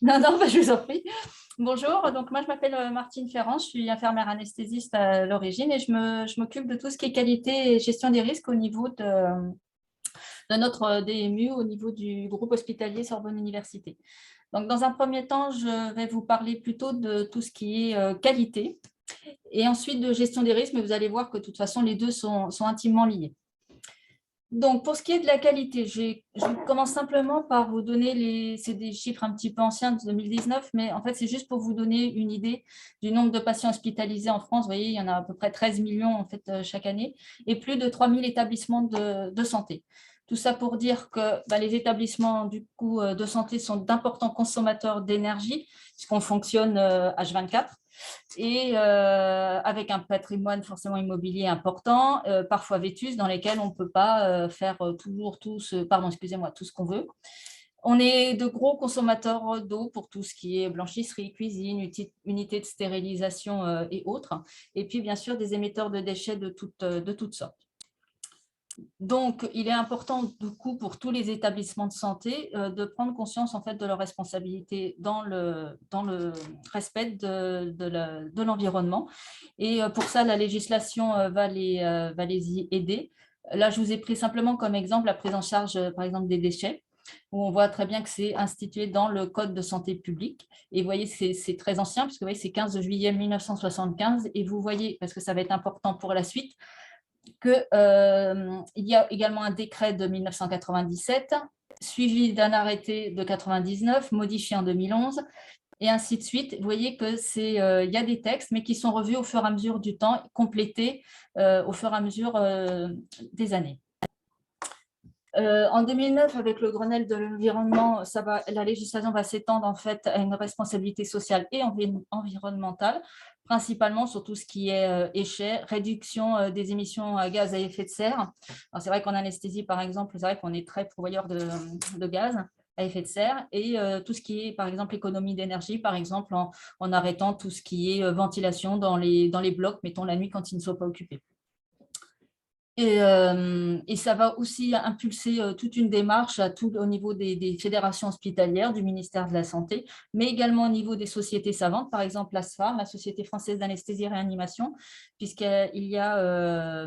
Non, non, bah, je vous en prie. Bonjour, donc moi je m'appelle Martine Ferrand, je suis infirmière anesthésiste à l'origine et je m'occupe de tout ce qui est qualité et gestion des risques au niveau de notre DMU, au niveau du groupe hospitalier Sorbonne Université. Donc dans un premier temps, je vais vous parler plutôt de tout ce qui est qualité et ensuite de gestion des risques, mais vous allez voir que de toute façon les deux sont intimement liés. Donc, pour ce qui est de la qualité, je commence simplement par vous donner c'est des chiffres un petit peu anciens de 2019, mais en fait, c'est juste pour vous donner une idée du nombre de patients hospitalisés en France. Vous voyez, il y en a à peu près 13 millions en fait, chaque année et plus de 3000 établissements de santé. Tout ça pour dire que les établissements du coup, de santé sont d'importants consommateurs d'énergie, puisqu'on fonctionne H24 et avec un patrimoine forcément immobilier important, parfois vétus, dans lesquels on ne peut pas faire toujours tout ce qu'on veut. On est de gros consommateurs d'eau pour tout ce qui est blanchisserie, cuisine, unité de stérilisation et autres. Et puis, bien sûr, des émetteurs de déchets de toutes sortes. Donc, il est important du coup pour tous les établissements de santé de prendre conscience en fait de leurs responsabilités dans le respect de l'environnement. Et pour ça, la législation va les y aider. Là, je vous ai pris simplement comme exemple la prise en charge, par exemple, des déchets, où on voit très bien que c'est institué dans le Code de santé publique. Et vous voyez, c'est très ancien, puisque vous voyez, c'est 15 juillet 1975. Et vous voyez, parce que ça va être important pour la suite, qu'il y a également un décret de 1997, suivi d'un arrêté de 99, modifié en 2011, et ainsi de suite. Vous voyez que il y a des textes, mais qui sont revus au fur et à mesure du temps, complétés au fur et à mesure des années. En 2009, avec le Grenelle de l'environnement, la législation va s'étendre en fait à une responsabilité sociale et environnementale, principalement sur tout ce qui est échec, réduction des émissions à gaz à effet de serre. C'est vrai qu'en anesthésie, par exemple, c'est vrai qu'on est très pourvoyeur de gaz à effet de serre et tout ce qui est, par exemple, économie d'énergie, par exemple, en arrêtant tout ce qui est ventilation dans les blocs, mettons la nuit quand ils ne sont pas occupés. Et ça va aussi impulser toute une démarche au niveau des fédérations hospitalières, du ministère de la Santé, mais également au niveau des sociétés savantes, par exemple la SFAR, la Société française d'anesthésie et réanimation, puisqu'il y a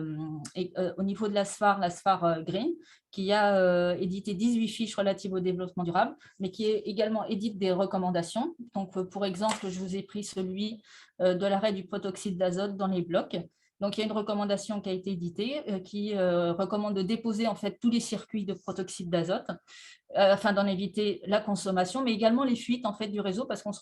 au niveau de la SFAR Green, qui a édité 18 fiches relatives au développement durable, mais qui également édite des recommandations. Donc, pour exemple, je vous ai pris celui de l'arrêt du protoxyde d'azote dans les blocs. Donc, il y a une recommandation qui a été éditée qui recommande de déposer en fait tous les circuits de protoxyde d'azote afin d'en éviter la consommation, mais également les fuites en fait du réseau, parce qu'on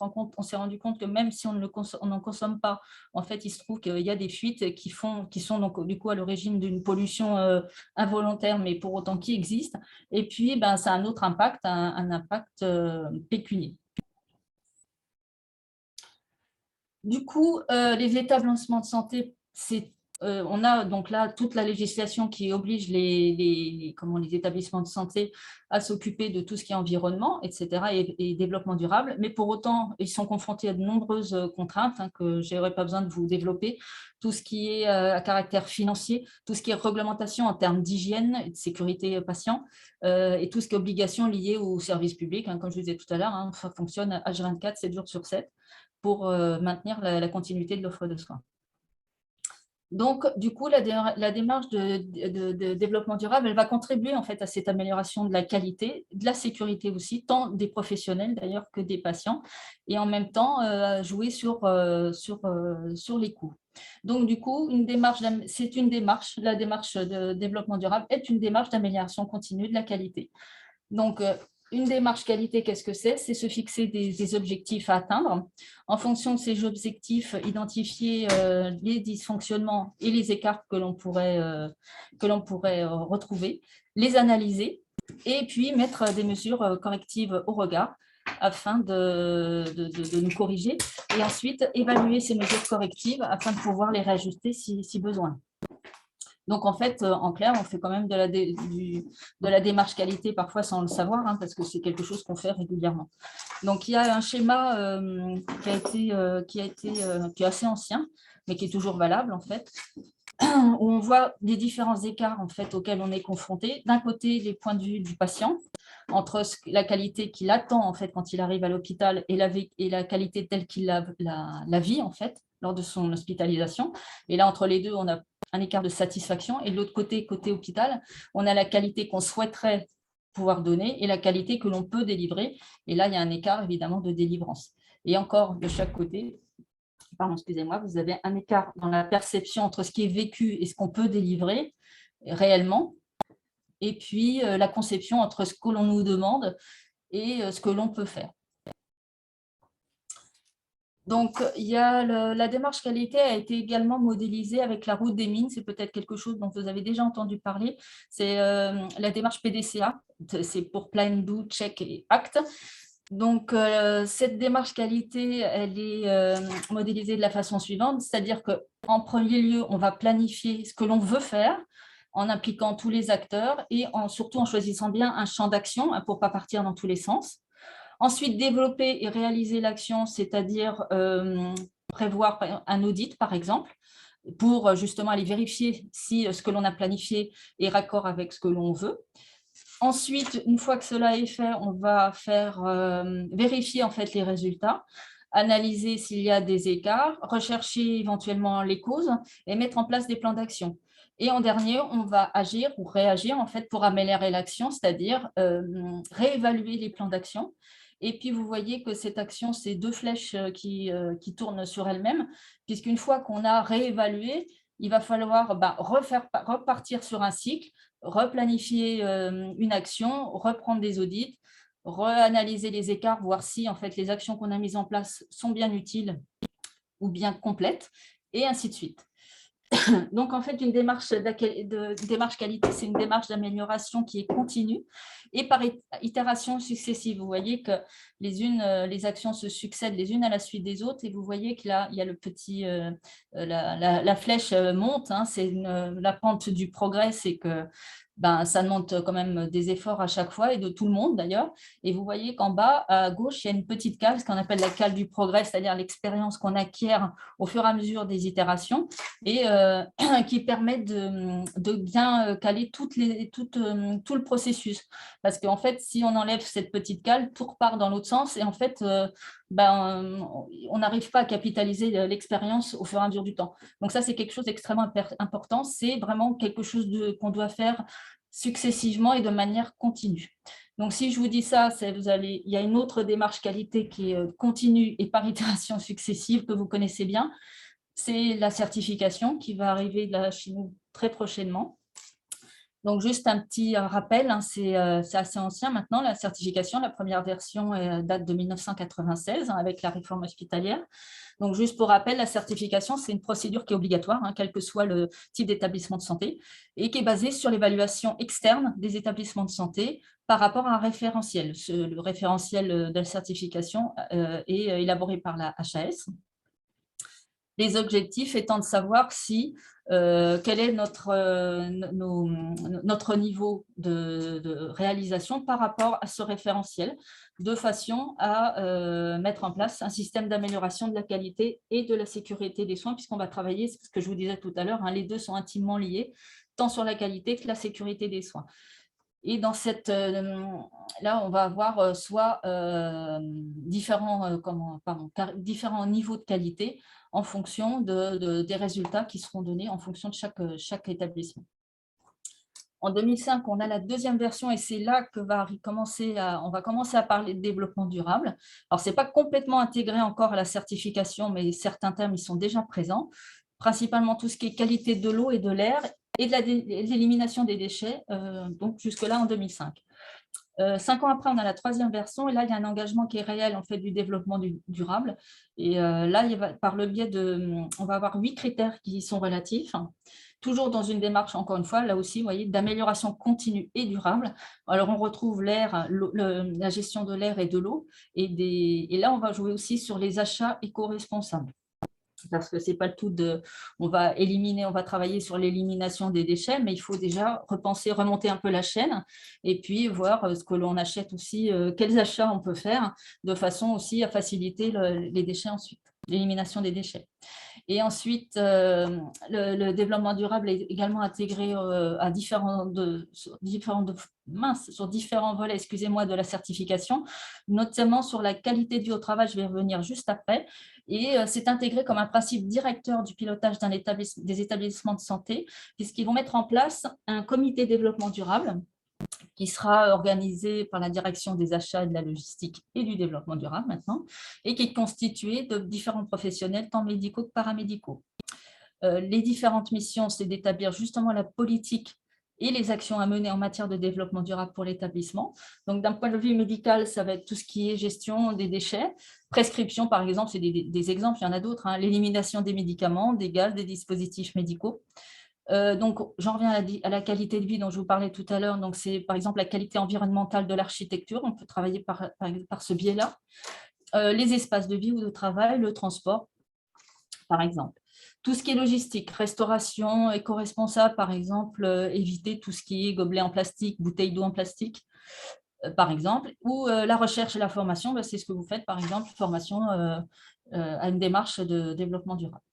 s'est rendu compte que même si on n'en consomme pas, en fait, il se trouve qu'il y a des fuites qui sont donc du coup à l'origine d'une pollution involontaire, mais pour autant qui existe. Et puis, ça a un autre impact, un impact pécunier. Du coup, les établissements de santé, on a donc là toute la législation qui oblige les établissements de santé à s'occuper de tout ce qui est environnement, etc., et développement durable. Mais pour autant, ils sont confrontés à de nombreuses contraintes que je n'aurai pas besoin de vous développer. Tout ce qui est à caractère financier, tout ce qui est réglementation en termes d'hygiène et de sécurité patient, et tout ce qui est obligation liée au service public. Comme je vous disais tout à l'heure, ça fonctionne H24, 7 jours sur 7 pour maintenir la continuité de l'offre de soins. Donc, du coup, la démarche de développement durable, elle va contribuer en fait à cette amélioration de la qualité, de la sécurité aussi, tant des professionnels d'ailleurs que des patients, et en même temps jouer sur les coûts. Donc, du coup, la démarche de développement durable est une démarche d'amélioration continue de la qualité. Donc, une démarche qualité, qu'est-ce que c'est? C'est se fixer des objectifs à atteindre. En fonction de ces objectifs, identifier les dysfonctionnements et les écarts que l'on pourrait retrouver, les analyser et puis mettre des mesures correctives au regard afin de nous corriger et ensuite évaluer ces mesures correctives afin de pouvoir les réajuster si besoin. Donc, en fait, en clair, on fait quand même de la démarche qualité parfois sans le savoir, parce que c'est quelque chose qu'on fait régulièrement. Donc, il y a un schéma qui est assez ancien, mais qui est toujours valable, en fait, où on voit les différents écarts en fait, auxquels on est confronté. D'un côté, les points de vue du patient, entre la qualité qu'il attend en fait, quand il arrive à l'hôpital et la qualité telle qu'il la vit en fait, lors de son hospitalisation. Et là, entre les deux, on a un écart de satisfaction. Et de l'autre côté, côté hôpital, on a la qualité qu'on souhaiterait pouvoir donner et la qualité que l'on peut délivrer. Et là, il y a un écart évidemment de délivrance. Et encore, de chaque côté, pardon, excusez-moi, vous avez un écart dans la perception entre ce qui est vécu et ce qu'on peut délivrer réellement, et puis la conception entre ce que l'on nous demande et ce que l'on peut faire. Donc, il y a la démarche qualité a été également modélisée avec la route des mines. C'est peut-être quelque chose dont vous avez déjà entendu parler. C'est la démarche PDCA, c'est pour Plan, Do, Check et Act. Donc, cette démarche qualité, elle est modélisée de la façon suivante, c'est-à-dire qu'en premier lieu, on va planifier ce que l'on veut faire en impliquant tous les acteurs et surtout en choisissant bien un champ d'action pour ne pas partir dans tous les sens. Ensuite, développer et réaliser l'action, c'est-à-dire prévoir un audit, par exemple, pour justement aller vérifier si ce que l'on a planifié est raccord avec ce que l'on veut. Ensuite, une fois que cela est fait, on va faire vérifier en fait les résultats, analyser s'il y a des écarts, rechercher éventuellement les causes et mettre en place des plans d'action. Et en dernier, on va agir ou réagir en fait pour améliorer l'action, c'est-à-dire réévaluer les plans d'action. Et puis, vous voyez que cette action, c'est deux flèches qui tournent sur elles-mêmes, puisqu'une fois qu'on a réévalué, il va falloir repartir sur un cycle, replanifier une action, reprendre des audits, reanalyser les écarts, voir si en fait, les actions qu'on a mises en place sont bien utiles ou bien complètes, et ainsi de suite. Donc, en fait, une démarche qualité, c'est une démarche d'amélioration qui est continue et par itération successive. Vous voyez que les actions se succèdent les unes à la suite des autres et vous voyez que là, il y a le petit, la flèche monte, hein, c'est la pente du progrès, c'est que ça demande quand même des efforts à chaque fois et de tout le monde d'ailleurs. Et vous voyez qu'en bas, à gauche, il y a une petite cale, ce qu'on appelle la cale du progrès, c'est-à-dire l'expérience qu'on acquiert au fur et à mesure des itérations et qui permet de bien caler tout le processus. Parce qu'en fait, si on enlève cette petite cale, tout repart dans l'autre sens et en fait, on n'arrive pas à capitaliser l'expérience au fur et à mesure du temps. Donc ça, c'est quelque chose d'extrêmement important. C'est vraiment quelque chose qu'on doit faire successivement et de manière continue. Donc, si je vous dis ça, il y a une autre démarche qualité qui est continue et par itération successive que vous connaissez bien. C'est la certification qui va arriver là chez nous très prochainement. Donc, juste un petit rappel, hein, c'est assez ancien maintenant, la certification. La première version date de 1996 hein, avec la réforme hospitalière. Donc, juste pour rappel, la certification, c'est une procédure qui est obligatoire, hein, quel que soit le type d'établissement de santé, et qui est basée sur l'évaluation externe des établissements de santé par rapport à un référentiel. Le référentiel de la certification est élaboré par la HAS. Les objectifs étant de savoir si quel est notre niveau de réalisation par rapport à ce référentiel, de façon à mettre en place un système d'amélioration de la qualité et de la sécurité des soins, puisqu'on va travailler, c'est ce que je vous disais tout à l'heure, hein, les deux sont intimement liés, tant sur la qualité que la sécurité des soins. Et dans là, on va avoir soit différents niveaux de qualité en fonction des résultats qui seront donnés en fonction de chaque établissement. En 2005, on a la deuxième version et c'est là que on va commencer à parler de développement durable. Alors, ce n'est pas complètement intégré encore à la certification, mais certains termes, ils sont déjà présents. Principalement tout ce qui est qualité de l'eau et de l'air et de l'élimination des déchets, donc jusque-là en 2005. 5 ans après, on a la troisième version et là, il y a un engagement qui est réel en fait du développement durable. Et là, par le biais on va avoir 8 critères qui sont relatifs, toujours dans une démarche, encore une fois, là aussi, vous voyez, d'amélioration continue et durable. Alors, on retrouve l'air, la gestion de l'air et de l'eau. Et là, on va jouer aussi sur les achats éco-responsables. Parce que c'est pas le tout on va travailler sur l'élimination des déchets, mais il faut déjà remonter un peu la chaîne et puis voir ce que l'on achète aussi, quels achats on peut faire de façon aussi à faciliter les déchets ensuite. l'élimination des déchets. Et ensuite, le développement durable est également intégré à sur différents volets, excusez-moi, de la certification, notamment sur la qualité de vie au travail, je vais revenir juste après. Et c'est intégré comme un principe directeur du pilotage des établissements de santé, puisqu'ils vont mettre en place un comité développement durable qui sera organisé par la direction des achats, de la logistique et du développement durable maintenant, et qui est constitué de différents professionnels, tant médicaux que paramédicaux. Les différentes missions, c'est d'établir justement la politique et les actions à mener en matière de développement durable pour l'établissement. Donc, d'un point de vue médical, ça va être tout ce qui est gestion des déchets, prescription, par exemple, c'est des exemples, il y en a d'autres, hein, l'élimination des médicaments, des gaz, des dispositifs médicaux. Donc, j'en reviens à la qualité de vie dont je vous parlais tout à l'heure. Donc, c'est par exemple la qualité environnementale de l'architecture. On peut travailler par ce biais-là. Les espaces de vie ou de travail, le transport, par exemple. Tout ce qui est logistique, restauration, éco-responsable, par exemple, éviter tout ce qui est gobelets en plastique, bouteilles d'eau en plastique, par exemple, ou la recherche et la formation, c'est ce que vous faites, par exemple, formation à une démarche de développement durable.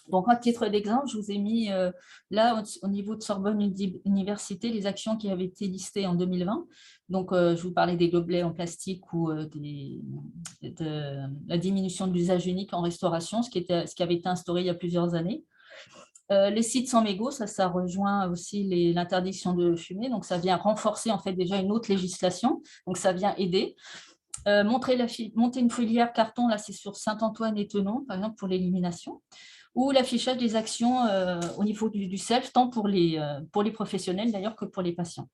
Donc, à titre d'exemple, je vous ai mis là, au niveau de Sorbonne Université, les actions qui avaient été listées en 2020. Donc, je vous parlais des gobelets en plastique ou de la diminution de l'usage unique en restauration, ce qui avait été instauré il y a plusieurs années. Les sites sans mégots, ça rejoint aussi l'interdiction de fumer. Donc, ça vient renforcer en fait déjà une autre législation. Donc, ça vient aider. Monter une filière carton, là, c'est sur Saint-Antoine et Thonon, par exemple, pour l'élimination, ou l'affichage des actions au niveau du self, tant pour les professionnels d'ailleurs que pour les patients.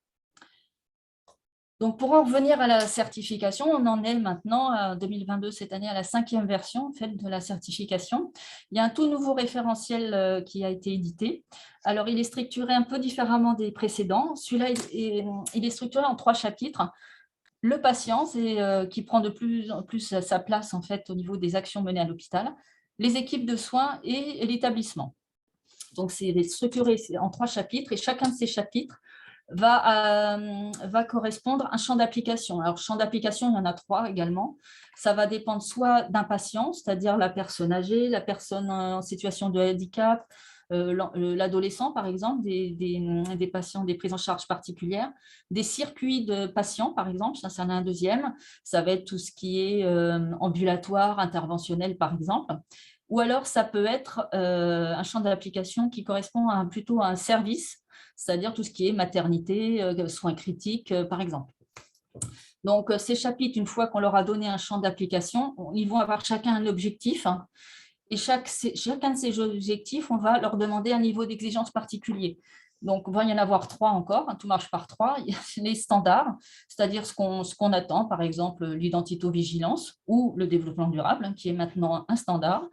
Donc, pour en revenir à la certification, on en est maintenant, en 2022, cette année, à la 5e version en fait, de la certification. Il y a un tout nouveau référentiel qui a été édité. Alors, il est structuré un peu différemment des précédents. Celui-là, il est structuré en 3 chapitres. Le patient, qui prend de plus en plus sa place en fait, au niveau des actions menées à l'hôpital, les équipes de soins et l'établissement. Donc, c'est structuré en 3 chapitres et chacun de ces chapitres va correspondre à un champ d'application. Alors, champ d'application, il y en a 3 également. Ça va dépendre soit d'un patient, c'est-à-dire la personne âgée, la personne en situation de handicap, l'adolescent, par exemple, des patients, des prises en charge particulières, des circuits de patients, par exemple, ça en a un deuxième. Ça va être tout ce qui est ambulatoire, interventionnel, par exemple. Ou alors, ça peut être un champ d'application qui correspond plutôt à un service, c'est-à-dire tout ce qui est maternité, soins critiques, par exemple. Donc, ces chapitres, une fois qu'on leur a donné un champ d'application, ils vont avoir chacun un objectif. Hein, et chacun de ces objectifs, on va leur demander un niveau d'exigence particulier. Donc, il va y en avoir 3 encore, hein, tout marche par 3. Il y a les standards, c'est-à-dire ce qu'on attend, par exemple l'identito-vigilance ou le développement durable, hein, qui est maintenant un standard.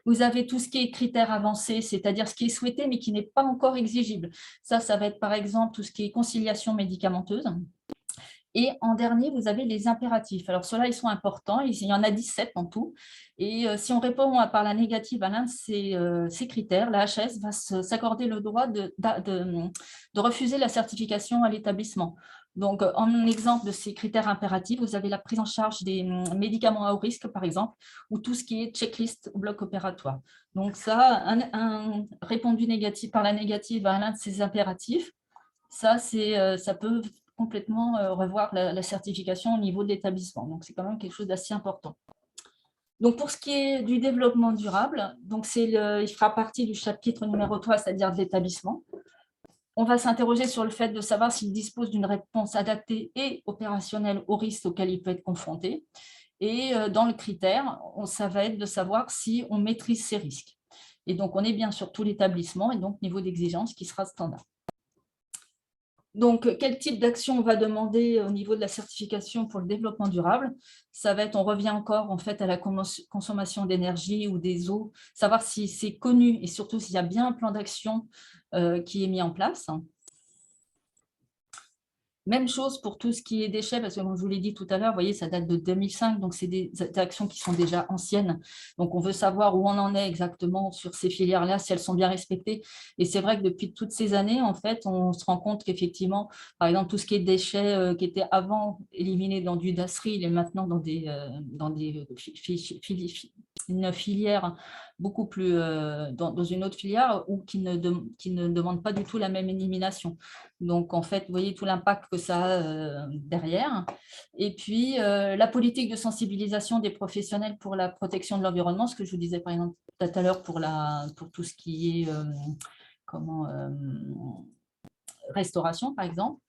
Vous avez tout ce qui est critères avancés, c'est-à-dire ce qui est souhaité mais qui n'est pas encore exigible. Ça va être par exemple tout ce qui est conciliation médicamenteuse. Et en dernier, vous avez les impératifs. Alors, ceux-là, ils sont importants. Il y en a 17 en tout. Et si on répond par la négative à l'un de ces critères, la HAS va s'accorder le droit de refuser la certification à l'établissement. Donc, en exemple de ces critères impératifs, vous avez la prise en charge des médicaments à haut risque, par exemple, ou tout ce qui est checklist ou bloc opératoire. Donc, ça, un répondu négatif par la négative à l'un de ces impératifs, ça peut complètement revoir la certification au niveau de l'établissement. Donc, c'est quand même quelque chose d'assez important. Donc, pour ce qui est du développement durable, donc il fera partie du chapitre numéro 3, c'est-à-dire de l'établissement. On va s'interroger sur le fait de savoir s'il dispose d'une réponse adaptée et opérationnelle aux risques auxquels il peut être confronté. Et dans le critère, ça va être de savoir si on maîtrise ces risques. Et donc, on est bien sur tout l'établissement et donc niveau d'exigence qui sera standard. Donc, quel type d'action on va demander au niveau de la certification pour le développement durable? Ça va être, on revient encore en fait à la consommation d'énergie ou des eaux, savoir si c'est connu et surtout s'il y a bien un plan d'action qui est mis en place. Même chose pour tout ce qui est déchets, parce que comme je vous l'ai dit tout à l'heure, vous voyez, ça date de 2005, donc c'est des actions qui sont déjà anciennes. Donc, on veut savoir où on en est exactement sur ces filières-là, si elles sont bien respectées. Et c'est vrai que depuis toutes ces années, en fait, on se rend compte qu'effectivement, par exemple, tout ce qui est déchets qui étaient avant éliminés dans du DASRI, il est maintenant dans des une filière beaucoup plus dans une autre filière ou qui ne demande pas du tout la même élimination. Donc, en fait, vous voyez tout l'impact que ça a derrière. Et puis, la politique de sensibilisation des professionnels pour la protection de l'environnement, ce que je vous disais par exemple tout à l'heure pour tout ce qui est restauration, par exemple,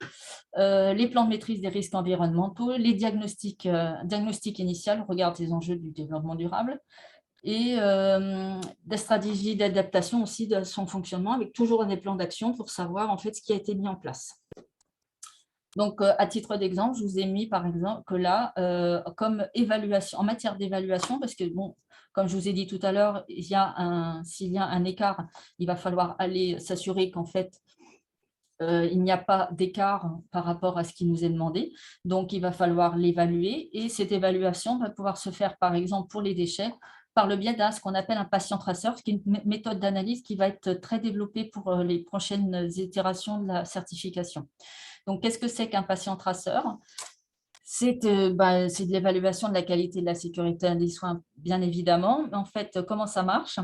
les plans de maîtrise des risques environnementaux, les diagnostics initiaux, regarde les enjeux du développement durable, et des stratégies d'adaptation aussi de son fonctionnement, avec toujours des plans d'action pour savoir en fait ce qui a été mis en place. Donc, à titre d'exemple, je vous ai mis par exemple que là, comme évaluation, en matière d'évaluation, parce que bon, comme je vous ai dit tout à l'heure, s'il y a un écart, il va falloir aller s'assurer qu'en fait, il n'y a pas d'écart par rapport à ce qui nous est demandé. Donc, il va falloir l'évaluer et cette évaluation va pouvoir se faire, par exemple, pour les déchets, par le biais d'un ce qu'on appelle un patient traceur, qui est une méthode d'analyse qui va être très développée pour les prochaines itérations de la certification. Donc, qu'est-ce que c'est qu'un patient traceur? C'est de l'évaluation de la qualité de la sécurité des soins, bien évidemment. En fait, comment ça marche?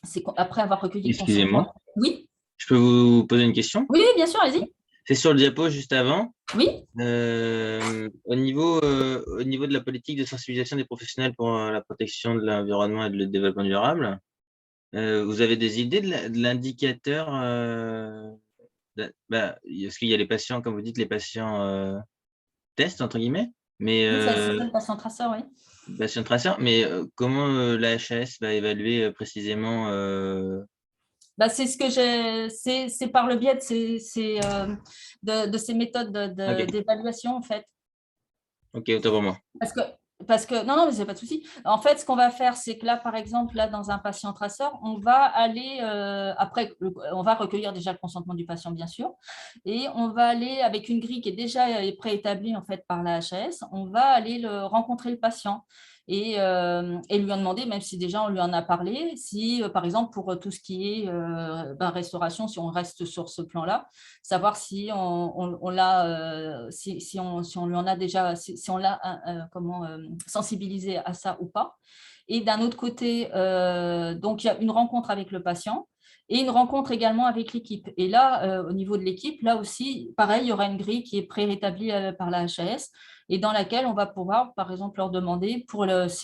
C'est qu'après avoir recueilli le consentement… Excusez-moi, Oui, je peux vous poser une question? oui, bien sûr, allez-y. C'est sur le diapo juste avant. Oui. Au niveau de la politique de sensibilisation des professionnels pour la protection de l'environnement et le développement durable, vous avez des idées de l'indicateur parce qu'il y a les patients, comme vous dites, les patients test entre guillemets, mais Oui, c'est ça le patient traceur, oui. patient traceur, mais comment la HAS va évaluer précisément C'est ce que c'est par le biais de ces méthodes Ok, d'évaluation, en fait. ok, autant pour moi. Non, non, mais c'est pas de souci. En fait, ce qu'on va faire, c'est que là, par exemple, là, dans un patient traceur, on va aller, après, on va recueillir déjà le consentement du patient, bien sûr, et on va aller, avec une grille qui est déjà préétablie, en fait, par la HAS, on va aller rencontrer le patient et lui en demander, même si déjà on lui en a parlé, si, par exemple, pour tout ce qui est restauration, si on reste sur ce plan-là, savoir si on l'a, si on lui en a déjà, si on l'a sensibilisé à ça ou pas. Et d'un autre côté, donc il y a une rencontre avec le patient et une rencontre également avec l'équipe. Et là, au niveau de l'équipe, là aussi, pareil, il y aura une grille qui est préétablie par la HAS et dans laquelle on va pouvoir, par exemple, leur demander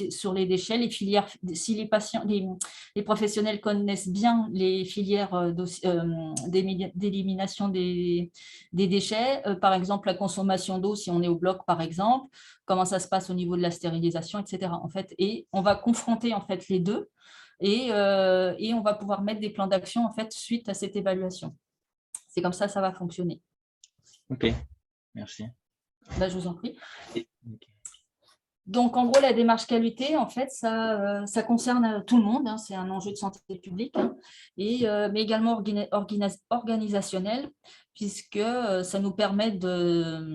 sur les déchets, les filières, si les patients, les professionnels connaissent bien les filières d'élimination des déchets, par exemple la consommation d'eau si on est au bloc par exemple, comment ça se passe au niveau de la stérilisation, etc. En fait, et on va confronter en fait les deux et on va pouvoir mettre des plans d'action en fait suite à cette évaluation. C'est comme ça va fonctionner. Ok, merci. Je vous en prie. Ok. Donc, en gros, la démarche qualité, en fait, ça concerne tout le monde. Hein, c'est un enjeu de santé publique, hein, mais également organisationnel, puisque ça nous permet de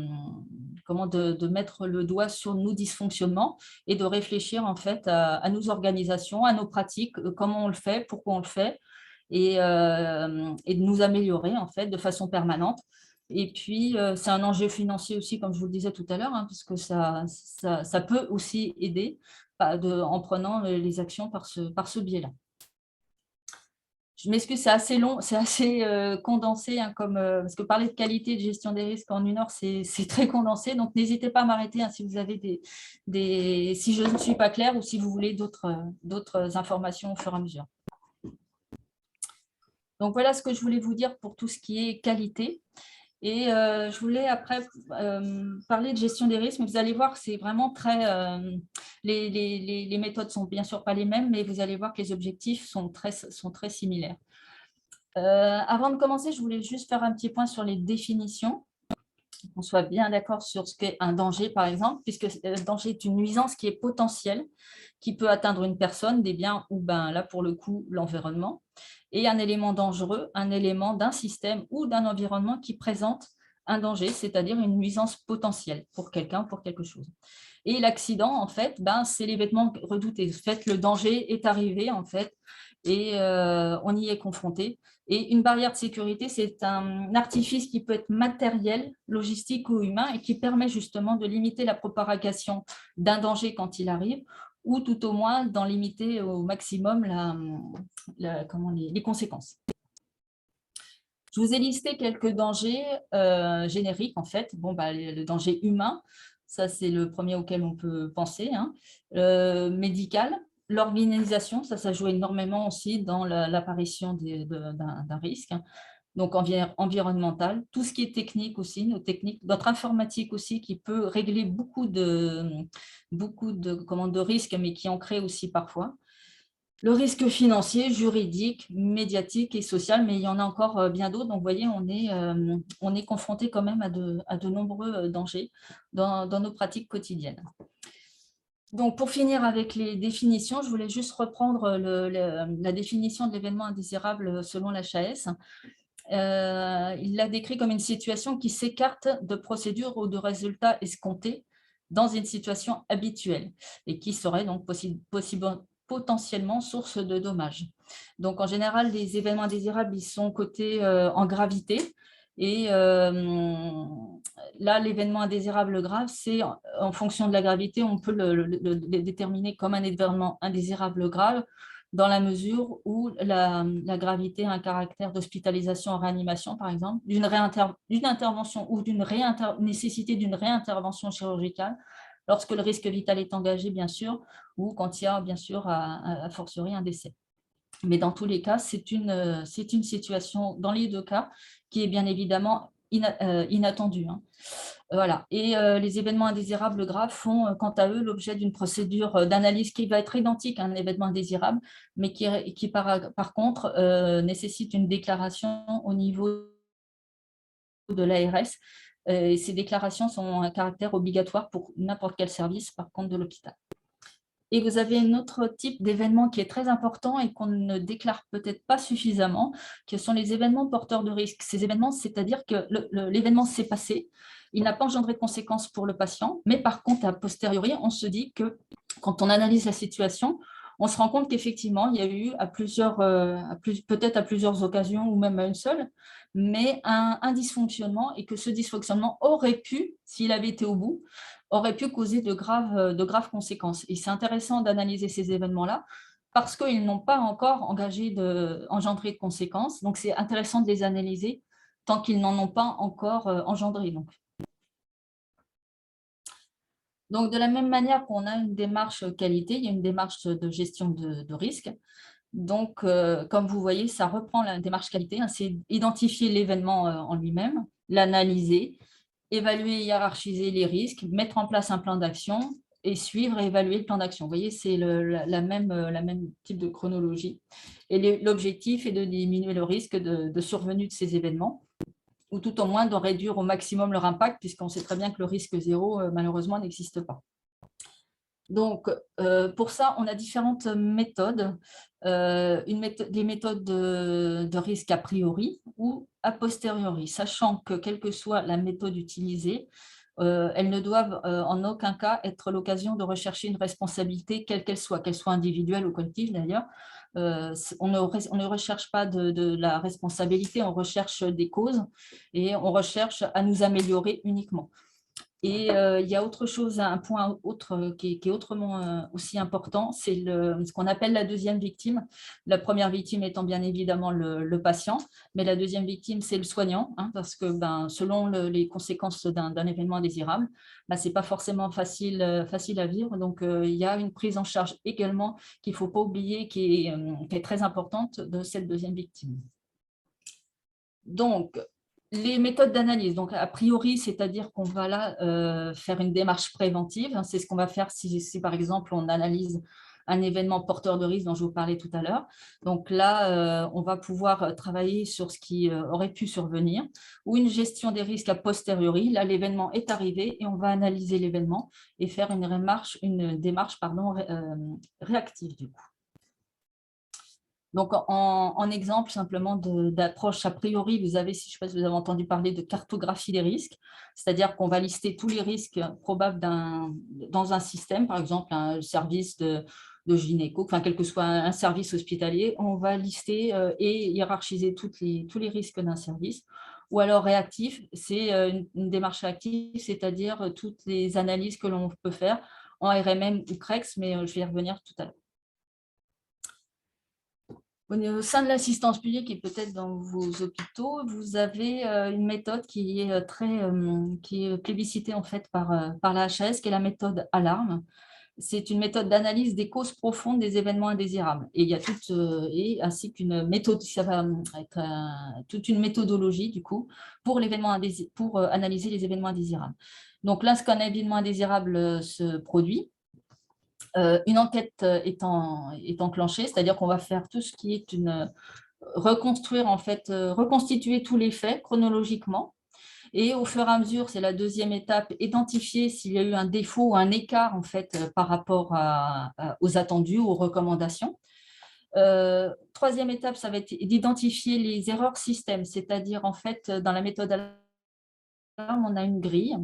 mettre le doigt sur nos dysfonctionnements et de réfléchir en fait à nos organisations, à nos pratiques, comment on le fait, pourquoi on le fait, et de nous améliorer en fait de façon permanente. Et puis, c'est un enjeu financier aussi, comme je vous le disais tout à l'heure, hein, parce que ça peut aussi aider en prenant les actions par ce biais-là. Je m'excuse, c'est assez long, c'est assez condensé, hein, parce que parler de qualité et de gestion des risques en 1 heure, c'est très condensé. Donc, n'hésitez pas à m'arrêter hein, si vous avez si je ne suis pas claire ou si vous voulez d'autres informations au fur et à mesure. Donc, voilà ce que je voulais vous dire pour tout ce qui est qualité. Et je voulais après parler de gestion des risques, mais vous allez voir, c'est vraiment très… les méthodes sont bien sûr pas les mêmes, mais vous allez voir que les objectifs sont très similaires. Avant de commencer, je voulais juste faire un petit point sur les définitions, qu'on soit bien d'accord sur ce qu'est un danger, par exemple, puisque le danger est une nuisance qui est potentielle, qui peut atteindre une personne, des biens ou, là, pour le coup, l'environnement. Et un élément dangereux, un élément d'un système ou d'un environnement qui présente un danger, c'est-à-dire une nuisance potentielle pour quelqu'un, pour quelque chose. Et l'accident, en fait, c'est l'événement redouté. En fait, le danger est arrivé, en fait, et on y est confronté. Et une barrière de sécurité, c'est un artifice qui peut être matériel, logistique ou humain et qui permet justement de limiter la propagation d'un danger quand il arrive ou tout au moins d'en limiter au maximum les conséquences. Je vous ai listé quelques dangers génériques, en fait. Bon, le danger humain, ça c'est le premier auquel on peut penser. Hein. Médical, l'organisation, ça joue énormément aussi dans l'apparition d'un risque. Donc environnemental, tout ce qui est technique aussi, notre informatique aussi qui peut régler beaucoup de risques, mais qui en crée aussi parfois. Le risque financier, juridique, médiatique et social, mais il y en a encore bien d'autres. Donc, vous voyez, on est confronté quand même à de nombreux dangers dans nos pratiques quotidiennes. Donc, pour finir avec les définitions, je voulais juste reprendre la définition de l'événement indésirable selon l'HAS. Il l'a décrit comme une situation qui s'écarte de procédures ou de résultats escomptés dans une situation habituelle et qui serait donc potentiellement source de dommages. Donc, en général, les événements indésirables, ils sont cotés en gravité. Et là, l'événement indésirable grave, c'est en fonction de la gravité, on peut le déterminer comme un événement indésirable grave dans la mesure où la gravité a un caractère d'hospitalisation en réanimation, par exemple, d'une intervention ou d'une nécessité d'une réintervention chirurgicale, lorsque le risque vital est engagé, bien sûr, ou quand il y a, bien sûr, a fortiori un décès. Mais dans tous les cas, c'est une situation, dans les deux cas, qui est bien évidemment inattendue. Hein. Voilà. Et les événements indésirables graves font, quant à eux, l'objet d'une procédure d'analyse qui va être identique à un événement indésirable, mais qui par contre, nécessite une déclaration au niveau de l'ARS. Et ces déclarations sont un caractère obligatoire pour n'importe quel service, par contre, de l'hôpital. Et vous avez un autre type d'événement qui est très important et qu'on ne déclare peut-être pas suffisamment, qui sont les événements porteurs de risques. Ces événements, c'est-à-dire que l'événement s'est passé, il n'a pas engendré de conséquences pour le patient, mais par contre, a posteriori, on se dit que quand on analyse la situation, on se rend compte qu'effectivement, il y a eu peut-être à plusieurs occasions ou même à une seule, mais un dysfonctionnement et que ce dysfonctionnement aurait pu, s'il avait été au bout, aurait pu causer de graves conséquences. Et c'est intéressant d'analyser ces événements-là parce qu'ils n'ont pas encore engendré de conséquences. Donc, c'est intéressant de les analyser tant qu'ils n'en ont pas encore engendré. Donc, de la même manière qu'on a une démarche qualité, il y a une démarche de gestion de risque. Donc, comme vous voyez, ça reprend la démarche qualité, hein, c'est identifier l'événement en lui-même, l'analyser, évaluer et hiérarchiser les risques, mettre en place un plan d'action et suivre et évaluer le plan d'action. Vous voyez, c'est la même type de chronologie. Et l'objectif est de diminuer le risque de survenue de ces événements, ou tout au moins de réduire au maximum leur impact, puisqu'on sait très bien que le risque zéro, malheureusement, n'existe pas. Donc, pour ça, on a différentes méthodes. Des méthodes de risque a priori ou a posteriori, sachant que quelle que soit la méthode utilisée, elles ne doivent en aucun cas être l'occasion de rechercher une responsabilité, quelle qu'elle soit individuelle ou collective d'ailleurs. On ne recherche pas de la responsabilité, on recherche des causes et on recherche à nous améliorer uniquement. Et il y a autre chose, un point autre qui est autrement aussi important, c'est ce qu'on appelle la deuxième victime. La première victime étant bien évidemment le patient, mais la deuxième victime, c'est le soignant, hein, parce que selon les conséquences d'un événement indésirable, ce n'est pas forcément facile à vivre. Donc, il y a une prise en charge également qu'il ne faut pas oublier, qui est très importante de cette deuxième victime. Donc, les méthodes d'analyse, donc a priori, c'est-à-dire qu'on va là faire une démarche préventive. C'est ce qu'on va faire si, par exemple, on analyse un événement porteur de risque dont je vous parlais tout à l'heure. Donc là, on va pouvoir travailler sur ce qui aurait pu survenir, ou une gestion des risques a posteriori. Là, l'événement est arrivé et on va analyser l'événement et faire une démarche réactive du coup. Donc, en exemple simplement d'approche a priori, vous avez, je ne sais pas si vous avez entendu parler de cartographie des risques, c'est-à-dire qu'on va lister tous les risques probables dans un système, par exemple un service de gynéco, enfin quel que soit un service hospitalier, on va lister et hiérarchiser tous les risques d'un service. Ou alors réactif, c'est une démarche réactive, c'est-à-dire toutes les analyses que l'on peut faire en RMM ou CREX, mais je vais y revenir tout à l'heure. Au sein de l'assistance publique et peut-être dans vos hôpitaux, vous avez une méthode qui est plébiscitée en fait par la HAS, qui est la méthode ALARME. C'est une méthode d'analyse des causes profondes des événements indésirables. Et il y a ainsi qu'une méthode, ça va être toute une méthodologie du coup pour analyser les événements indésirables. Donc là, lorsqu'un événement indésirable se produit, une enquête est enclenchée, c'est-à-dire qu'on va faire tout ce qui est reconstituer tous les faits chronologiquement. Et au fur et à mesure, c'est la deuxième étape, identifier s'il y a eu un défaut ou un écart en fait, par rapport aux attendus, aux recommandations. Troisième étape, ça va être d'identifier les erreurs système, c'est-à-dire en fait, dans la méthode ALARME, on a une grille.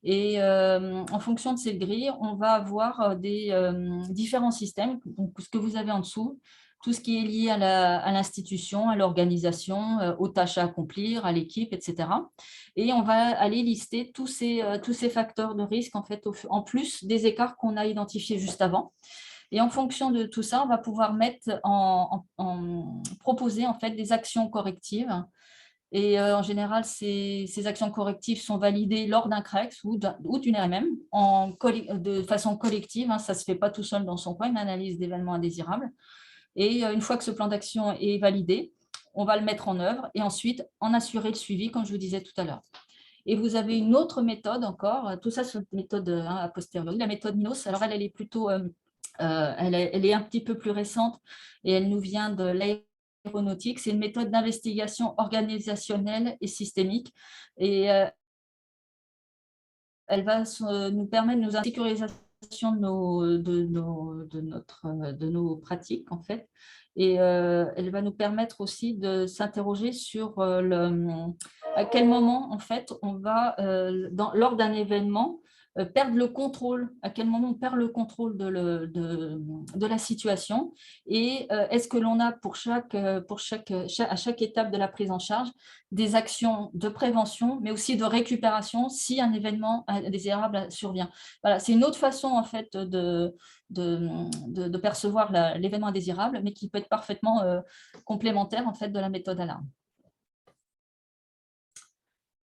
Et en fonction de cette grille, on va avoir différents systèmes. Donc, ce que vous avez en dessous, tout ce qui est lié à l'institution, à l'organisation, aux tâches à accomplir, à l'équipe, etc. Et on va aller lister tous ces facteurs de risque, en fait, en plus des écarts qu'on a identifiés juste avant. Et en fonction de tout ça, on va pouvoir proposer en fait, des actions correctives. Et en général, ces actions correctives sont validées lors d'un CREX ou d'une RMM de façon collective. Ça ne se fait pas tout seul dans son coin, une analyse d'événements indésirables. Et une fois que ce plan d'action est validé, on va le mettre en œuvre et ensuite en assurer le suivi, comme je vous disais tout à l'heure. Et vous avez une autre méthode encore, tout ça c'est une méthode a posteriori, la méthode Minos. Alors elle est plutôt, elle est un petit peu plus récente et elle nous vient de l'aéronautique. C'est une méthode d'investigation organisationnelle et systémique. Et elle va nous permettre de nous sécurisation de nos pratiques, en fait. Et elle va nous permettre aussi de s'interroger sur à quel moment, en fait, on va, lors d'un événement, perdre le contrôle, à quel moment on perd le contrôle de la situation et est-ce que l'on a à chaque étape de la prise en charge des actions de prévention, mais aussi de récupération si un événement indésirable survient. Voilà, c'est une autre façon en fait de percevoir l'événement indésirable, mais qui peut être parfaitement complémentaire en fait de la méthode ALARME.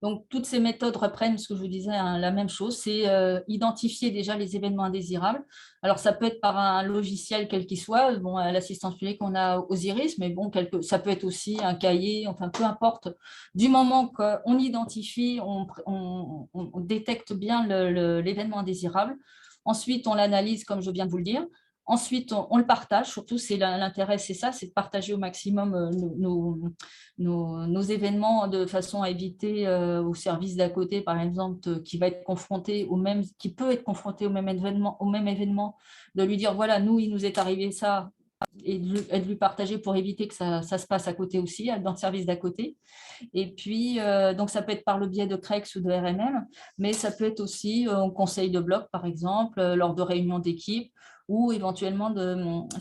Donc, toutes ces méthodes reprennent ce que je vous disais, la même chose, c'est identifier déjà les événements indésirables. Alors, ça peut être par un logiciel quel qu'il soit. Bon, à l'assistance publique, on a Osiris, mais bon, ça peut être aussi un cahier, enfin, peu importe. Du moment qu'on identifie, on détecte bien l'événement indésirable. Ensuite, on l'analyse, comme je viens de vous le dire. Ensuite, on le partage, surtout l'intérêt, c'est ça, c'est de partager au maximum nos événements de façon à éviter au service d'à côté, par exemple, qui peut être confronté au même événement, de lui dire, voilà, nous, il nous est arrivé ça, et de lui partager pour éviter que ça se passe à côté aussi, dans le service d'à côté. Et puis, donc ça peut être par le biais de CREX ou de RMM, mais ça peut être aussi en conseil de bloc, par exemple, lors de réunions d'équipe, ou éventuellement,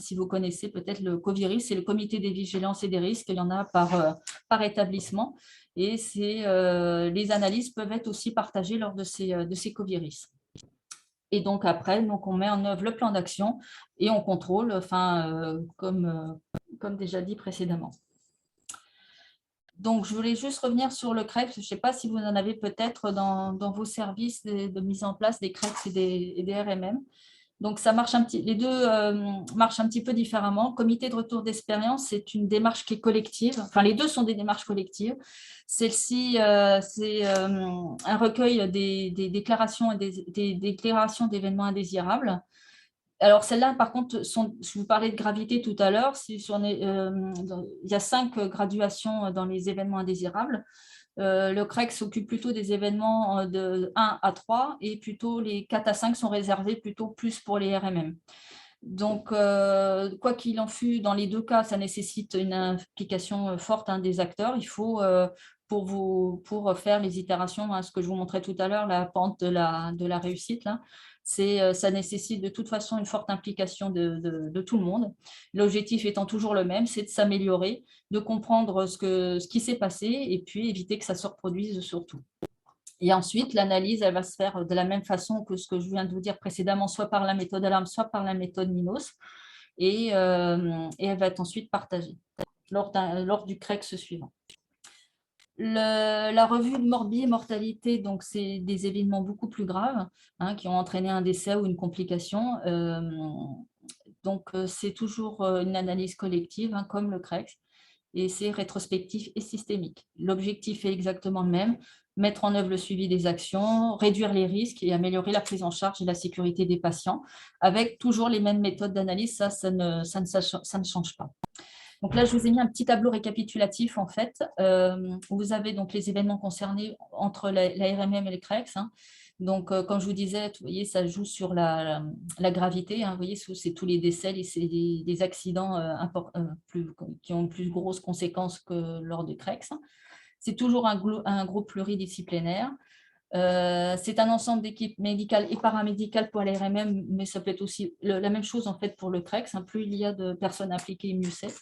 si vous connaissez peut-être le COVIRIS, c'est le comité des vigilances et des risques, il y en a par établissement, et les analyses peuvent être aussi partagées lors de ces COVIRIS. Et donc après, on met en œuvre le plan d'action et on contrôle, comme déjà dit précédemment. Donc, je voulais juste revenir sur le CREX. Je ne sais pas si vous en avez peut-être dans vos services de mise en place des CREX et des RMM. Donc, les deux marchent un petit peu différemment. Comité de retour d'expérience, c'est une démarche qui est collective. Enfin, les deux sont des démarches collectives. Celle-ci, c'est un recueil des déclarations et des déclarations d'événements indésirables. Alors, celle-là, par contre, je vous parlais de gravité tout à l'heure. Il y a 5 graduations dans les événements indésirables. Le CREX s'occupe plutôt des événements de 1 à 3 et plutôt les 4 à 5 sont réservés plutôt plus pour les RMM. Donc, quoi qu'il en fût, dans les deux cas, ça nécessite une implication forte des acteurs. Il faut, pour faire les itérations, ce que je vous montrais tout à l'heure, la pente de la réussite, là, ça nécessite de toute façon une forte implication de tout le monde. L'objectif étant toujours le même, c'est de s'améliorer, de comprendre ce qui s'est passé et puis éviter que ça se reproduise surtout. Et ensuite, l'analyse, elle va se faire de la même façon que ce que je viens de vous dire précédemment, soit par la méthode ALARM, soit par la méthode MINOS, et elle va être ensuite partagée lors du CREX suivant. La revue de morbie et mortalité, donc c'est des événements beaucoup plus graves qui ont entraîné un décès ou une complication. Donc, c'est toujours une analyse collective, comme le CREX, et c'est rétrospectif et systémique. L'objectif est exactement le même, mettre en œuvre le suivi des actions, réduire les risques et améliorer la prise en charge et la sécurité des patients, avec toujours les mêmes méthodes d'analyse, ça ne change pas. Donc là, je vous ai mis un petit tableau récapitulatif, en fait, où vous avez donc les événements concernés entre la RMM et les CREX. Donc, comme je vous disais, vous voyez, ça joue sur la gravité. Vous voyez, c'est tous les décès, c'est des accidents qui ont plus grosses conséquences que lors des CREX. C'est toujours un groupe pluridisciplinaire. C'est un ensemble d'équipes médicales et paramédicales pour la RMM, mais ça peut être aussi la même chose en fait pour le CREX. Plus il y a de personnes impliquées, mieux c'est.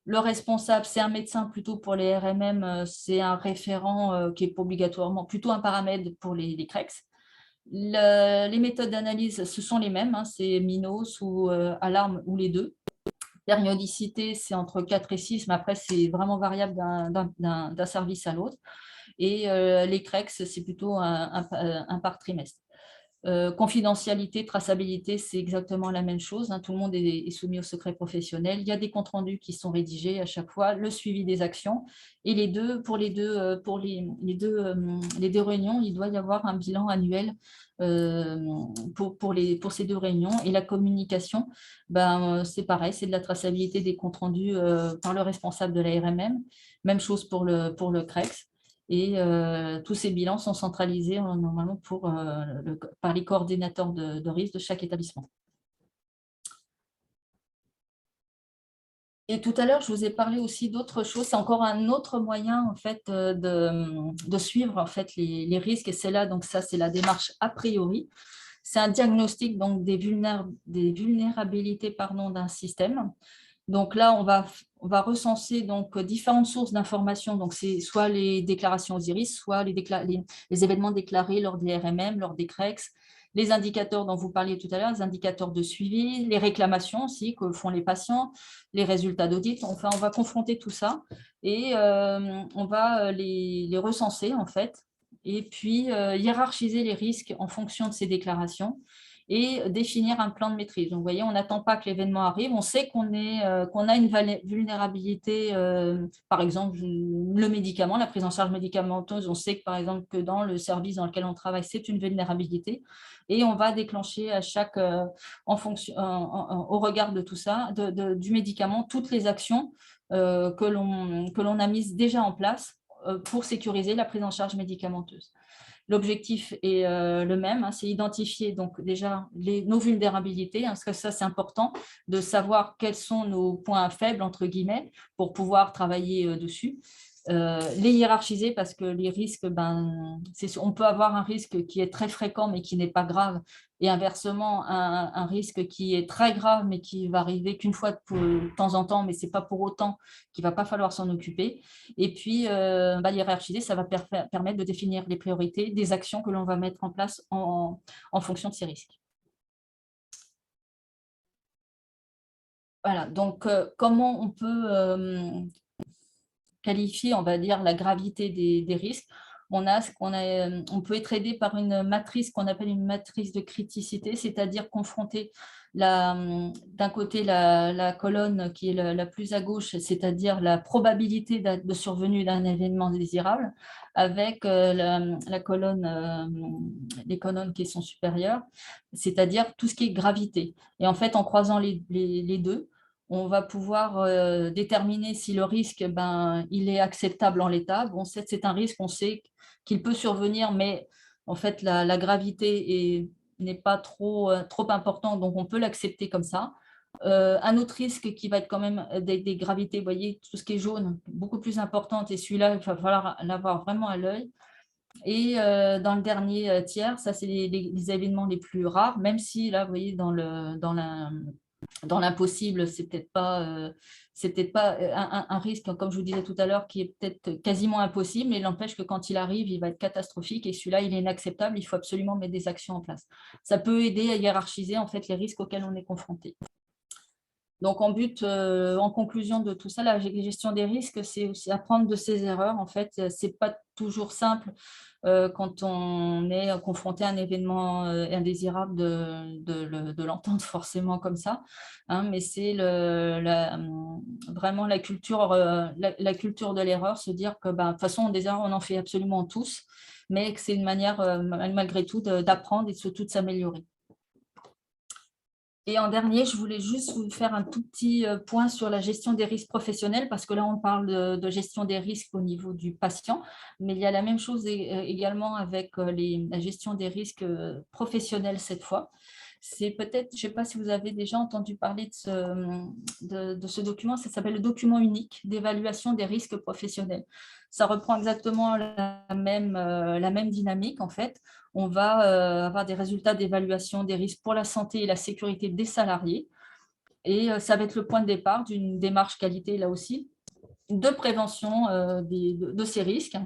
Le responsable, c'est un médecin plutôt pour les RMM, c'est un référent qui est pas obligatoirement, plutôt un paramède pour les CREX. Les méthodes d'analyse, ce sont les mêmes, c'est MINOS ou ALARM ou les deux. Périodicité, c'est entre 4 et 6, mais après, c'est vraiment variable d'un service à l'autre. Et les CREX, c'est plutôt un par trimestre. Confidentialité, traçabilité, c'est exactement la même chose. Deux le monde est soumis au secret professionnel. Il y a des comptes rendus qui sont rédigés à chaque fois, le suivi des actions. Et pour les deux réunions, il doit y avoir un bilan annuel pour ces deux réunions. Et la communication, c'est pareil, c'est de la traçabilité des comptes rendus par le responsable de la RMM. Même chose pour le CREX. Et tous ces bilans sont centralisés normalement par les coordinateurs de risque de chaque établissement. Et tout à l'heure, je vous ai parlé aussi d'autres choses. C'est encore un autre moyen en fait, de suivre en fait, les risques. Et c'est là, donc ça, c'est la démarche a priori. C'est un diagnostic donc, des vulnérabilités d'un système. Donc là, on va recenser donc, différentes sources d'informations. Donc, c'est soit les déclarations OSIRIS, soit les événements déclarés lors des RMM, lors des CREX, les indicateurs dont vous parliez tout à l'heure, les indicateurs de suivi, les réclamations aussi que font les patients, les résultats d'audit. Enfin, on va confronter tout ça et on va les recenser en fait et puis hiérarchiser les risques en fonction de ces déclarations et définir un plan de maîtrise. Donc, vous voyez, on n'attend pas que l'événement arrive, on sait qu'on a une vulnérabilité, par exemple, le médicament, la prise en charge médicamenteuse, on sait que, par exemple, que dans le service dans lequel on travaille, c'est une vulnérabilité, et on va déclencher à chaque, au regard de tout ça, du médicament, toutes les actions que l'on a mises déjà en place pour sécuriser la prise en charge médicamenteuse. L'objectif est le même, c'est identifier donc déjà nos vulnérabilités, parce que ça c'est important de savoir quels sont nos points faibles entre guillemets pour pouvoir travailler dessus. Les hiérarchiser parce que les risques, on peut avoir un risque qui est très fréquent mais qui n'est pas grave et inversement un risque qui est très grave mais qui va arriver qu'une fois de temps en temps mais ce n'est pas pour autant qu'il ne va pas falloir s'en occuper. Et puis hiérarchiser, ça va permettre de définir les priorités des actions que l'on va mettre en place en fonction de ces risques. Voilà, donc comment on peut qualifier, on va dire, la gravité des risques. On peut être aidé par une matrice qu'on appelle une matrice de criticité, c'est-à-dire confronter d'un côté la colonne qui est la plus à gauche, c'est-à-dire la probabilité de survenue d'un événement désirable, avec les colonnes qui sont supérieures, c'est-à-dire tout ce qui est gravité. Et en fait, en croisant les deux, on va pouvoir déterminer si le risque, il est acceptable en l'état. Bon, c'est un risque, on sait qu'il peut survenir, mais en fait, la gravité n'est pas trop importante, donc on peut l'accepter comme ça. Un autre risque qui va être quand même des gravités, vous voyez, tout ce qui est jaune, beaucoup plus importante, et celui-là, il va falloir l'avoir vraiment à l'œil. Et dans le dernier tiers, ça, c'est les événements les plus rares, même si là, vous voyez, dans dans l'impossible, c'est peut-être pas un risque, comme je vous disais tout à l'heure, qui est peut-être quasiment impossible, mais il n'empêche que quand il arrive, il va être catastrophique et celui-là, il est inacceptable, il faut absolument mettre des actions en place. Ça peut aider à hiérarchiser en fait les risques auxquels on est confronté. Donc, en conclusion de tout ça, la gestion des risques, c'est aussi apprendre de ses erreurs. En fait, c'est pas toujours simple quand on est confronté à un événement indésirable de l'entendre forcément comme ça, hein, mais c'est vraiment la culture, la culture de l'erreur, se dire que de toute façon, des erreurs, on en fait absolument tous, mais que c'est une manière, malgré tout, d'apprendre et surtout de s'améliorer. Et en dernier, je voulais juste vous faire un tout petit point sur la gestion des risques professionnels, parce que là, on parle de gestion des risques au niveau du patient, mais il y a la même chose également avec la gestion des risques professionnels cette fois. C'est peut-être, je ne sais pas si vous avez déjà entendu parler de ce document, ça s'appelle le document unique d'évaluation des risques professionnels. Ça reprend exactement la même dynamique en fait. On va avoir des résultats d'évaluation des risques pour la santé et la sécurité des salariés. Et ça va être le point de départ d'une démarche qualité, là aussi, de prévention de ces risques.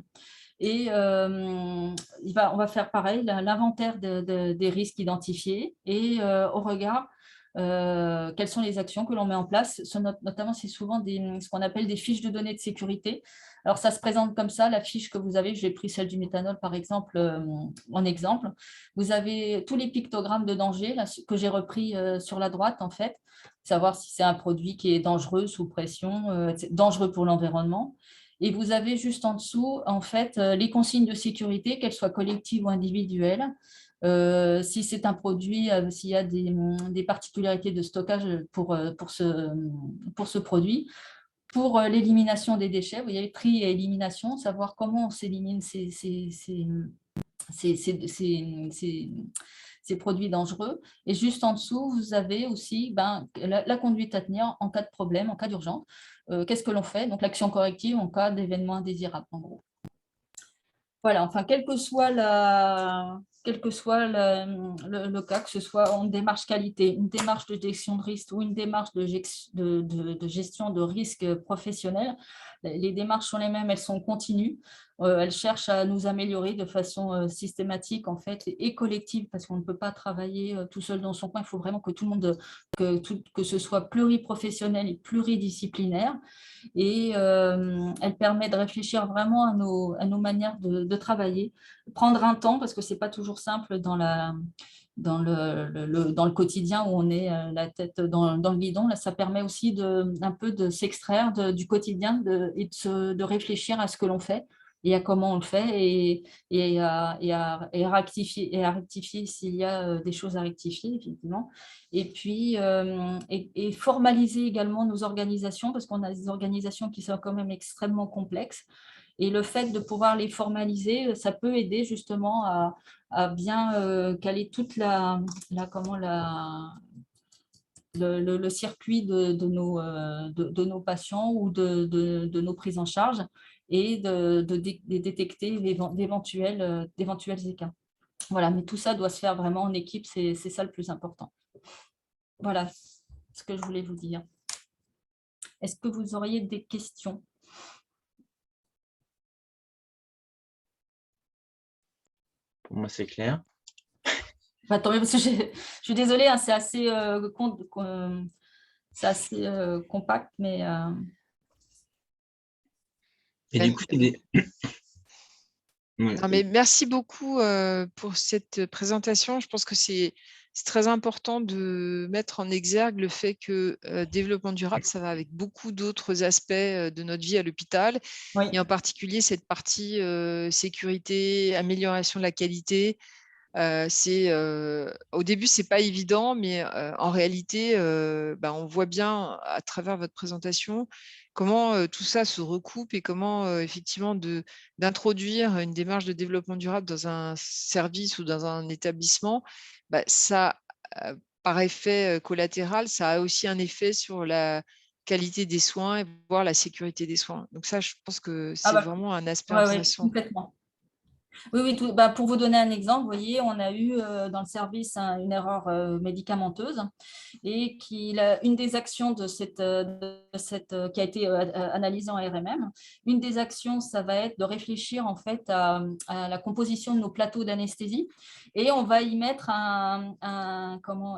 Et on va faire pareil, l'inventaire des risques identifiés et au regard, quelles sont les actions que l'on met en place. Notamment, c'est souvent ce qu'on appelle des fiches de données de sécurité. Alors, ça se présente comme ça, la fiche que vous avez, j'ai pris celle du méthanol par exemple, en exemple. Vous avez tous les pictogrammes de danger là, que j'ai repris sur la droite, en fait, savoir si c'est un produit qui est dangereux sous pression, dangereux pour l'environnement. Et vous avez juste en dessous, en fait, les consignes de sécurité, qu'elles soient collectives ou individuelles. Si c'est un produit, s'il y a des particularités de stockage pour ce produit. Pour l'élimination des déchets, vous voyez, tri et élimination, savoir comment on s'élimine ces produits dangereux. Et juste en dessous, vous avez aussi la conduite à tenir en cas de problème, en cas d'urgence. Qu'est-ce que l'on fait? Donc, l'action corrective en cas d'événement indésirable, en gros. Voilà, enfin, quel que soit le cas, que ce soit en démarche qualité, une démarche de gestion de risque ou une démarche de gestion de risque professionnel, les démarches sont les mêmes, elles sont continues, elles cherchent à nous améliorer de façon systématique en fait et collective, parce qu'on ne peut pas travailler tout seul dans son coin, il faut vraiment que tout le monde, que ce soit pluriprofessionnel et pluridisciplinaire. Et elle permet de réfléchir vraiment à nos manières de travailler, prendre un temps, parce que ce n'est pas toujours simple dans le quotidien où on est la tête dans le guidon. Là, ça permet aussi un peu de s'extraire du quotidien et de réfléchir à ce que l'on fait et à comment on le fait et à rectifier s'il y a des choses à rectifier, effectivement. Et puis, et formaliser également nos organisations, parce qu'on a des organisations qui sont quand même extrêmement complexes. Et le fait de pouvoir les formaliser, ça peut aider justement à bien caler toute le circuit de nos patients ou de nos prises en charge et de détecter d'éventuels écarts. Voilà, mais tout ça doit se faire vraiment en équipe, c'est ça le plus important. Voilà ce que je voulais vous dire. Est-ce que vous auriez des questions? Pour moi, c'est clair. Tant mieux, parce que je suis désolée, hein, c'est assez, compact, mais… Et du coup, Non, mais merci beaucoup pour cette présentation. Je pense que c'est très important de mettre en exergue le fait que développement durable, ça va avec beaucoup d'autres aspects de notre vie à l'hôpital, Oui. et en particulier cette partie sécurité, amélioration de la qualité. Au début, c'est pas évident, mais en réalité, on voit bien à travers votre présentation comment tout ça se recoupe et comment effectivement d'introduire une démarche de développement durable dans un service ou dans un établissement, ça, par effet collatéral, ça a aussi un effet sur la qualité des soins et voire la sécurité des soins. Donc ça, je pense que c'est vraiment un aspect ouais, intéressant. complètement. Oui, oui, pour vous donner un exemple, vous voyez, on a eu dans le service une erreur médicamenteuse et une des actions de qui a été analysée en RMM, une des actions, ça va être de réfléchir en fait à la composition de nos plateaux d'anesthésie et on va y mettre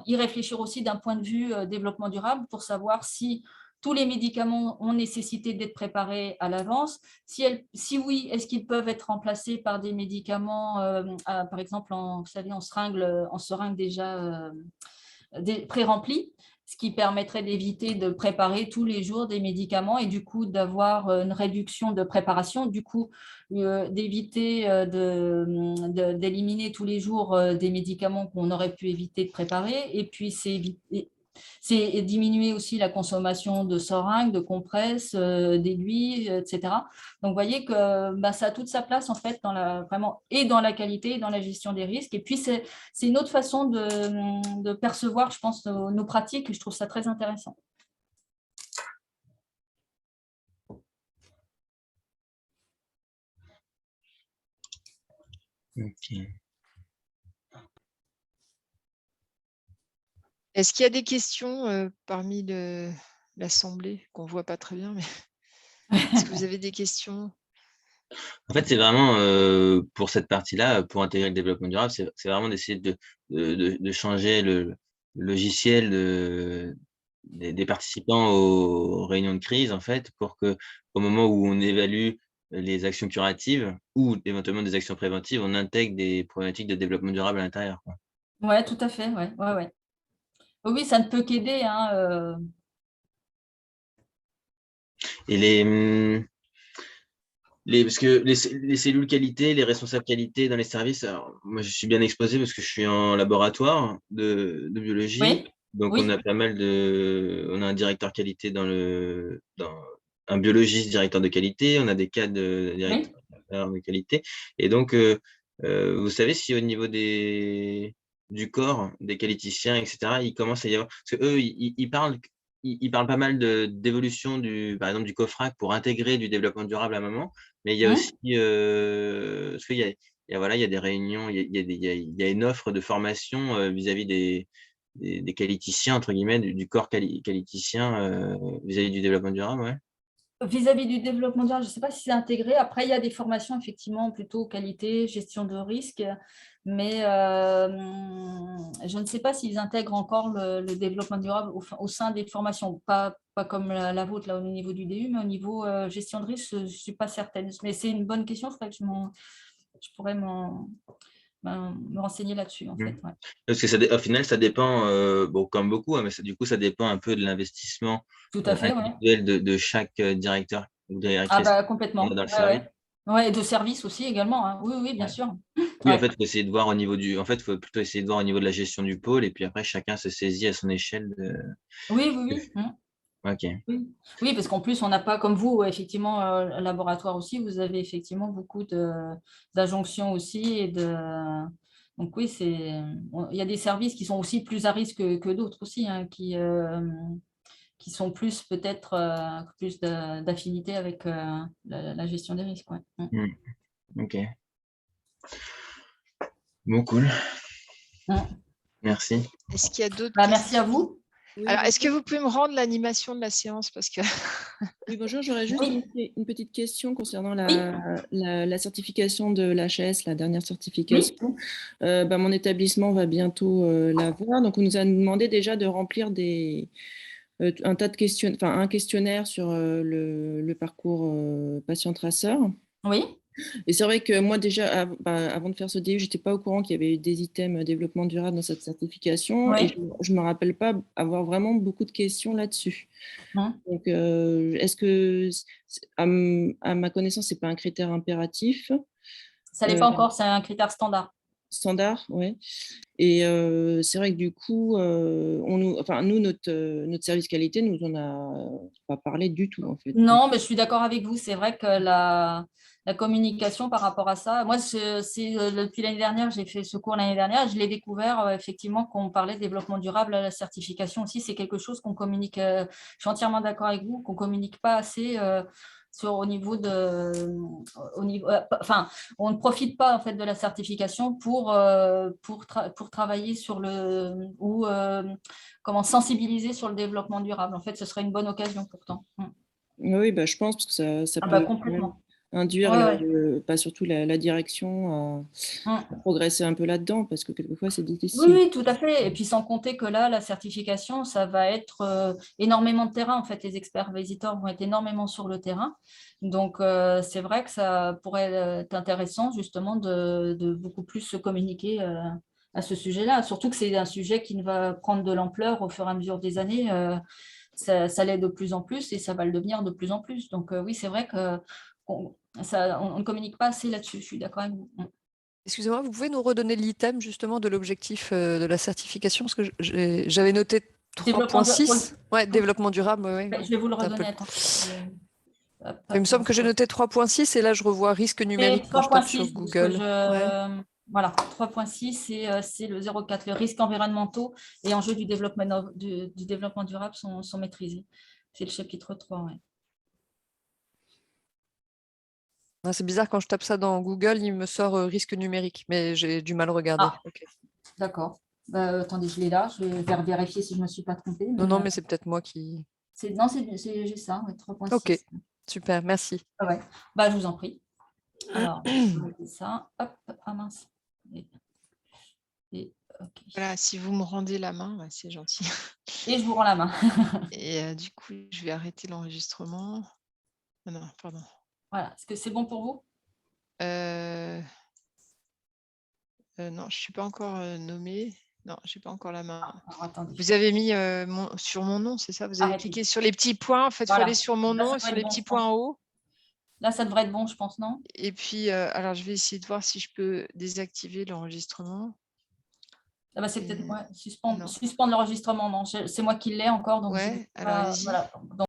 y réfléchir aussi d'un point de vue développement durable pour savoir si tous les médicaments ont nécessité d'être préparés à l'avance. Si oui, est-ce qu'ils peuvent être remplacés par des médicaments, par exemple, vous savez, en seringue déjà pré-remplis, ce qui permettrait d'éviter de préparer tous les jours des médicaments et du coup d'avoir une réduction de préparation, du coup d'éviter d'éliminer tous les jours des médicaments qu'on aurait pu éviter de préparer et puis c'est diminuer aussi la consommation de seringues, de compresses, d'aiguilles, etc. Donc, vous voyez que ça a toute sa place, en fait, vraiment, et dans la qualité, et dans la gestion des risques. Et puis, c'est une autre façon de percevoir, je pense, nos pratiques, et je trouve ça très intéressant. Ok. Est-ce qu'il y a des questions parmi l'Assemblée qu'on ne voit pas très bien, mais est-ce que vous avez des questions? En fait, c'est vraiment pour cette partie-là, pour intégrer le développement durable, c'est vraiment d'essayer de changer le logiciel des participants aux réunions de crise, en fait, pour que au moment où on évalue les actions curatives ou éventuellement des actions préventives, on intègre des problématiques de développement durable à l'intérieur, quoi. Oui, tout à fait. Ouais, ouais, ouais. Oui, ça ne peut qu'aider. Hein, Et parce que les cellules qualité, les responsables qualité dans les services, alors, moi je suis bien exposé parce que je suis en laboratoire de biologie. Oui, Donc on oui, a on a un directeur qualité un biologiste directeur de qualité, on a des cadres de oui. directeur de qualité. Et donc, vous savez si au niveau du corps, des qualiticiens, etc., il commence à y avoir, parce qu'eux, ils parlent pas mal d'évolution par exemple, du COFRAC pour intégrer du développement durable à un moment. Mais il y a aussi, parce qu'il voilà, il y a des réunions, il y a une offre de formation vis-à-vis des qualiticiens, entre guillemets, du corps qualiticien vis-à-vis du développement durable, ouais. Vis-à-vis du développement durable, je ne sais pas si c'est intégré. Après, il y a des formations effectivement plutôt qualité, gestion de risque, mais je ne sais pas s'ils intègrent encore le développement durable au sein des formations. Pas comme la vôtre là au niveau du DU, mais au niveau gestion de risque, je ne suis pas certaine. Mais c'est une bonne question, il faudrait que je pourrais me renseigner là-dessus en fait. Ouais. Parce que au final, ça dépend, bon, comme beaucoup, hein, mais du coup, ça dépend un peu de l'investissement Tout à fait, oui. individuel de chaque directeur ou Ah directrice bah qu'on a complètement. dans le Ouais, service. ouais. Ouais, et de service aussi également. Hein. Oui, oui, bien Ouais. sûr. Oui, en Ouais. fait, faut essayer de voir en fait, faut plutôt essayer de voir au niveau de la gestion du pôle, et puis après, chacun se saisit à son échelle Oui, oui, oui. Ok. Oui, oui, parce qu'en plus, on n'a pas, comme vous, effectivement, laboratoire aussi, vous avez effectivement beaucoup d'injonctions aussi. Donc oui, il y a des services qui sont aussi plus à risque que d'autres aussi, hein, qui sont plus peut-être plus d'affinité avec la gestion des risques. Ouais. Ok. Bon, cool. Mm. Merci. Est-ce qu'il y a d'autres Merci à questions? vous. Oui, Alors, est-ce que bonjour. vous pouvez me rendre l'animation de la séance? Parce que Oui, bonjour, j'aurais juste Oui, une petite question concernant oui, la certification de l'HAS, la dernière oui. certification. Mon établissement va bientôt l'avoir. Donc, on nous a demandé déjà de remplir un tas de questions, enfin, un questionnaire sur le parcours patient-traceur. Oui. Et c'est vrai que moi, déjà, avant de faire ce DU, je n'étais pas au courant qu'il y avait eu des items développement durable dans cette certification. Et Oui. je ne me rappelle pas avoir vraiment beaucoup de questions là-dessus. Mm. Donc, est-ce que, à ma connaissance, ce n'est pas un critère impératif Ça l'est euh, pas encore, c'est un critère standard. standard? Oui. Et c'est vrai que du coup, nous, notre service qualité nous en a pas parlé du tout, en fait. Non, mais je suis d'accord avec vous. C'est vrai que la communication par rapport à ça, moi, depuis l'année dernière, j'ai fait ce cours l'année dernière, je l'ai découvert effectivement qu'on parlait de développement durable à la certification aussi. C'est quelque chose qu'on communique, je suis entièrement d'accord avec vous, qu'on ne communique pas assez au niveau enfin, on ne profite pas en fait de la certification pour travailler sur comment sensibiliser sur le développement durable. En fait, ce serait une bonne occasion pourtant. Oui, bah, je pense, parce que ça Ah bah peut quand même complètement. induire Ouais, ouais. pas surtout la direction à progresser un peu là-dedans, parce que quelquefois, c'est Oui, difficile. oui, tout à fait. Et puis sans compter que là, la certification, ça va être énormément de terrain. En fait, les experts visiteurs vont être énormément sur le terrain. Donc, c'est vrai que ça pourrait être intéressant justement de beaucoup plus se communiquer à ce sujet-là. Surtout que c'est un sujet qui ne va prendre de l'ampleur au fur et à mesure des années. Ça l'est de plus en plus et ça va le devenir de plus en plus. Donc, oui, c'est vrai qu'on on ne communique pas assez là-dessus. Je suis d'accord avec vous. Excusez-moi, vous pouvez nous redonner l'item justement de l'objectif de la certification, parce que j'avais noté Développement 3.6. Ouais, développement durable. Ouais. Je vais vous le C'est un peu- redonner. Attends. Il me semble que j'ai noté 3.6 et là je revois risque C'est numérique quand je tape sur 3.6, Google. Ouais. Voilà, 3.6, c'est le 0,4. Les risques environnementaux et enjeux du développement durable sont maîtrisés. C'est le chapitre 3. Ouais. Ah, c'est bizarre, quand je tape ça dans Google, il me sort risque numérique, mais j'ai du mal à regarder. Ah, Ok. d'accord. Attendez, je l'ai là. Je vais vérifier si je ne me suis pas trompée. Non, mais c'est peut-être moi qui. Non, j'ai ça, ouais, 3.6. Ok, super, merci. Ah ouais. Je vous en prie. Alors, je vais mettre ça. Hop, ah mince. Ok. Voilà, si vous me rendez la main, bah, c'est gentil. Et je vous rends la main. Et du coup, je vais arrêter l'enregistrement. Ah non, pardon. Voilà. Est-ce que c'est bon pour vous? Non, je ne suis pas encore nommée. Non, je n'ai pas encore la main. Alors, attendez. Vous avez mis sur mon nom, c'est ça? Vous avez Arrêtez. cliqué sur les petits points. En fait, il faut Voilà. aller sur mon Là, nom ça et doit sur être les bon, petits je points pense. en haut. Là, ça devrait être bon, je pense, non? Et puis, alors, je vais essayer de voir si je peux désactiver l'enregistrement. Ah bah, c'est peut-être Non. suspendre l'enregistrement. Non, c'est moi qui l'ai encore. Donc Ouais, alors allez-y. voilà. Donc,